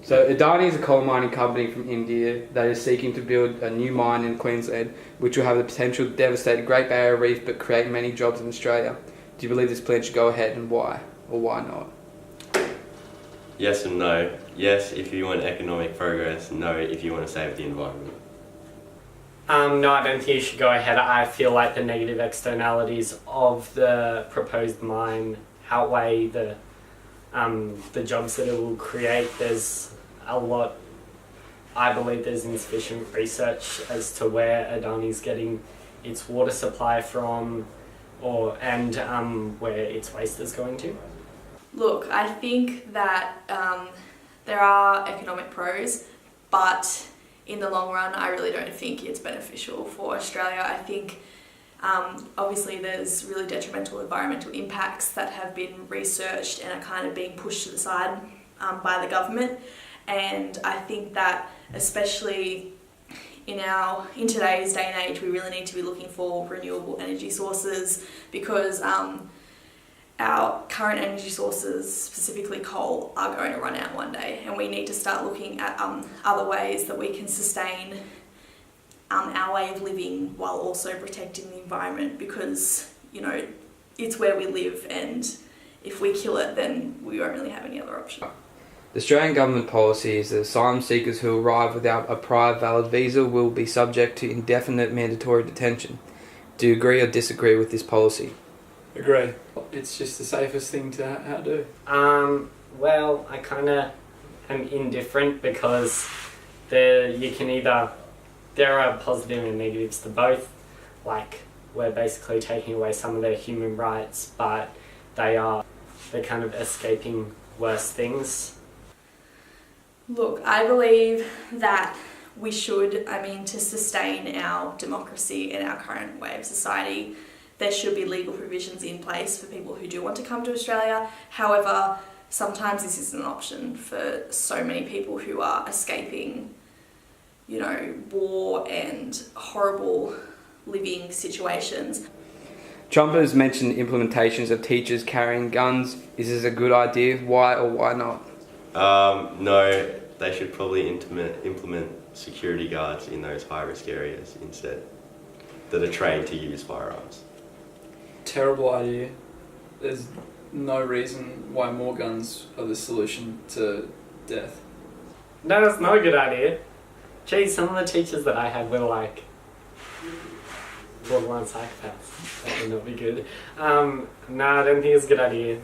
So Adani is a coal mining company from India that is seeking to build a new mine in Queensland, which will have the potential to devastate the Great Barrier Reef but create many jobs in Australia. Do you believe this plan should go ahead, and why? Or why not? Yes and no. Yes, if you want economic progress. No, if you want to save the environment. No, I don't think you should go ahead. I feel like the negative externalities of the proposed mine outweigh the jobs that it will create. There's a lot. I believe there's insufficient research as to where Adani's getting its water supply from, and where its waste is going to. Look, I think that there are economic pros, but in the long run, I really don't think it's beneficial for Australia. I think obviously there's really detrimental environmental impacts that have been researched and are kind of being pushed to the side by the government. And I think that especially in today's day and age, we really need to be looking for renewable energy sources, because our current energy sources, specifically coal, are going to run out one day, and we need to start looking at other ways that we can sustain our way of living while also protecting the environment, because, you know, it's where we live, and if we kill it, then we won't really have any other option. The Australian government policy is that asylum seekers who arrive without a prior valid visa will be subject to indefinite mandatory detention. Do you agree or disagree with this policy? Agree. It's just the safest thing to do. Well, I kind of am indifferent, because there are positive and negatives to both. Like, we're basically taking away some of their human rights, but they're kind of escaping worse things. Look, I believe that we should, to sustain our democracy and our current way of society, there should be legal provisions in place for people who do want to come to Australia. However, sometimes this isn't an option for so many people who are escaping, you know, war and horrible living situations. Trump has mentioned implementations of teachers carrying guns. Is this a good idea? Why or why not? No, they should probably implement security guards in those high-risk areas instead, that are trained to use firearms. Terrible idea. There's no reason why more guns are the solution to death. No, that's not a good idea. Geez, some of the teachers that I had were like borderline psychopaths. That would not be good. No, I don't think it's a good idea.